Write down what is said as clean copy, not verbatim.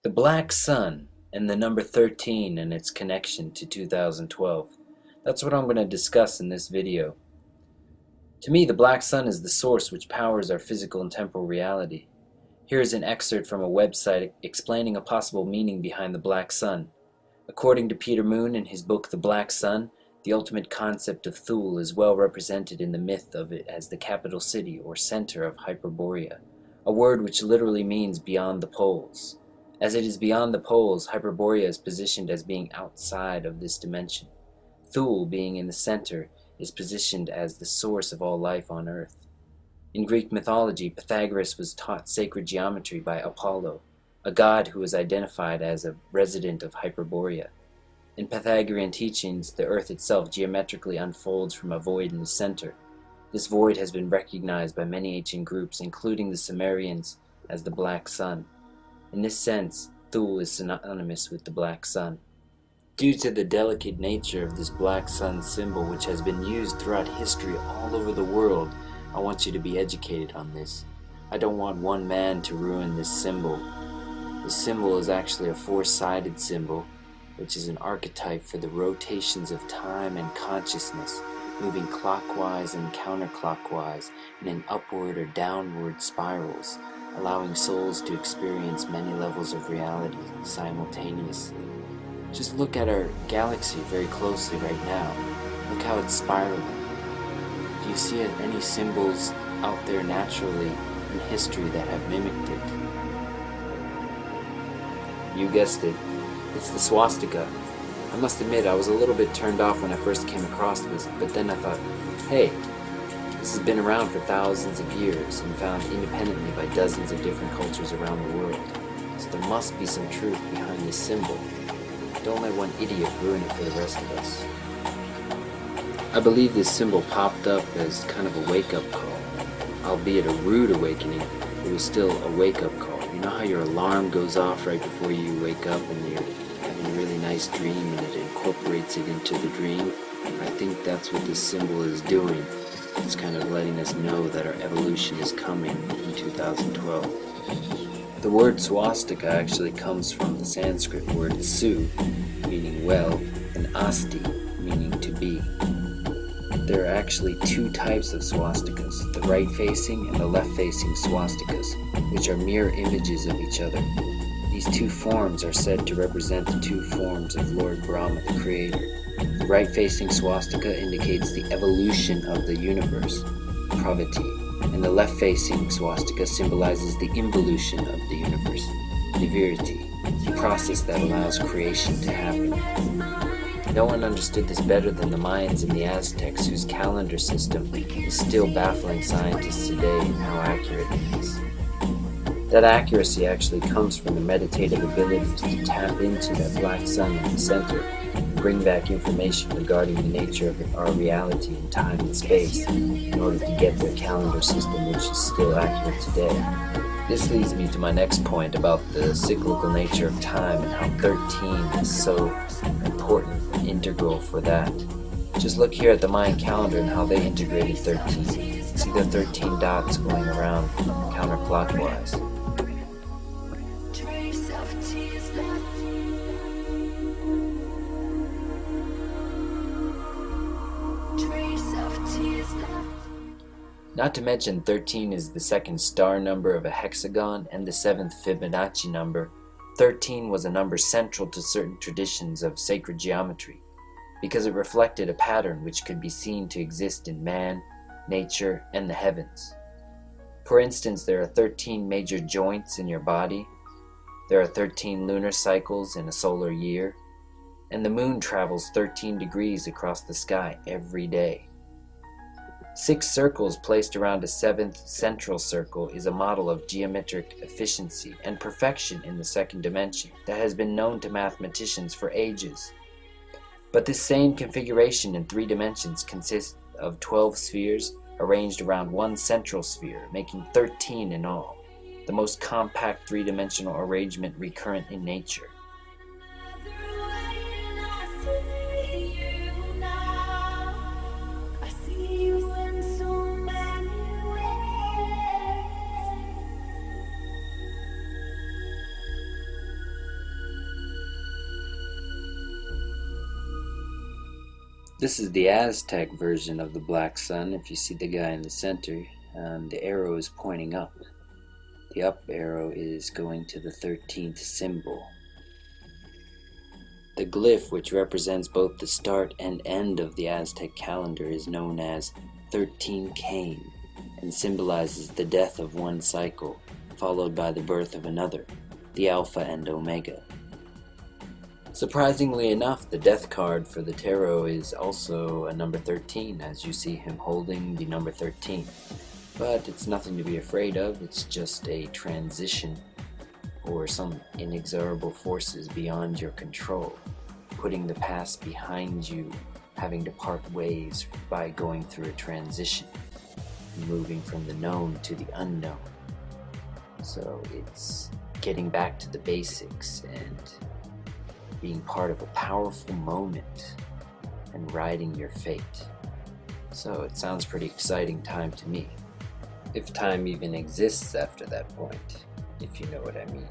The Black Sun and the number 13 and its connection to 2012. That's what I'm going to discuss in this video. To me, the Black Sun is the source which powers our physical and temporal reality. Here is an excerpt from a website explaining a possible meaning behind the Black Sun. According to Peter Moon in his book The Black Sun, the ultimate concept of Thule is well represented in the myth of it as the capital city or center of Hyperborea, a word which literally means beyond the poles. As it is beyond the poles, Hyperborea is positioned as being outside of this dimension. Thule, being in the center, is positioned as the source of all life on Earth. In Greek mythology, Pythagoras was taught sacred geometry by Apollo, a god who was identified as a resident of Hyperborea. In Pythagorean teachings, the Earth itself geometrically unfolds from a void in the center. This void has been recognized by many ancient groups, including the Sumerians, as the Black Sun. In this sense, Thule is synonymous with the Black Sun. Due to the delicate nature of this Black Sun symbol, which has been used throughout history all over the world, I want you to be educated on this. I don't want one man to ruin this symbol. This symbol is actually a four-sided symbol, which is an archetype for the rotations of time and consciousness, moving clockwise and counterclockwise and in upward or downward spirals, allowing souls to experience many levels of reality simultaneously. Just look at our galaxy very closely right now. Look how it's spiraling. Do you see any symbols out there naturally in history that have mimicked it? You guessed it. It's the swastika. I must admit I was a little bit turned off when I first came across this, but then I thought, hey, this has been around for thousands of years and found independently by dozens of different cultures around the world. So there must be some truth behind this symbol. Don't let one idiot ruin it for the rest of us. I believe this symbol popped up as kind of a wake-up call. Albeit a rude awakening, it was still a wake-up call. You know how your alarm goes off right before you wake up and you're having a really nice dream and it incorporates it into the dream? I think that's what this symbol is doing. It's kind of letting us know that our evolution is coming in 2012. The word swastika actually comes from the Sanskrit word su, meaning well, and asti, meaning to be. There are actually two types of swastikas, the right-facing and the left-facing swastikas, which are mirror images of each other. These two forms are said to represent the two forms of Lord Brahma, the Creator. The right-facing swastika indicates the evolution of the universe, pravati, and the left-facing swastika symbolizes the involution of the universe, nivirti, the process that allows creation to happen. No one understood this better than the Mayans and the Aztecs, whose calendar system is still baffling scientists today in how accurate it is. That accuracy actually comes from the meditative ability to tap into that black sun in the center and bring back information regarding the nature of our reality in time and space in order to get their calendar system, which is still accurate today. This leads me to my next point about the cyclical nature of time and how 13 is so important and integral for that. Just look here at the Mayan calendar and how they integrated 13. See the 13 dots going around counterclockwise. Not to mention 13 is the second star number of a hexagon and the seventh Fibonacci number. 13 was a number central to certain traditions of sacred geometry because it reflected a pattern which could be seen to exist in man, nature, and the heavens. For instance, there are 13 major joints in your body, there are 13 lunar cycles in a solar year, and the moon travels 13 degrees across the sky every day. 6 circles placed around a 7th central circle is a model of geometric efficiency and perfection in the second dimension that has been known to mathematicians for ages. But this same configuration in 3 dimensions consists of 12 spheres arranged around one central sphere, making 13 in all, the most compact 3-dimensional arrangement recurrent in nature. This is the Aztec version of the black sun. If you see the guy in the center, the arrow is pointing up. The up arrow is going to the 13th symbol. The glyph, which represents both the start and end of the Aztec calendar, is known as 13 Cain and symbolizes the death of one cycle, followed by the birth of another, the Alpha and Omega. Surprisingly enough, the death card for the tarot is also a number 13, as you see him holding the number 13. But it's nothing to be afraid of, it's just a transition or some inexorable forces beyond your control, putting the past behind you, having to part ways by going through a transition, moving from the known to the unknown. So it's getting back to the basics and being part of a powerful moment and riding your fate. So it sounds pretty exciting time to me. If time even exists after that point, if you know what I mean.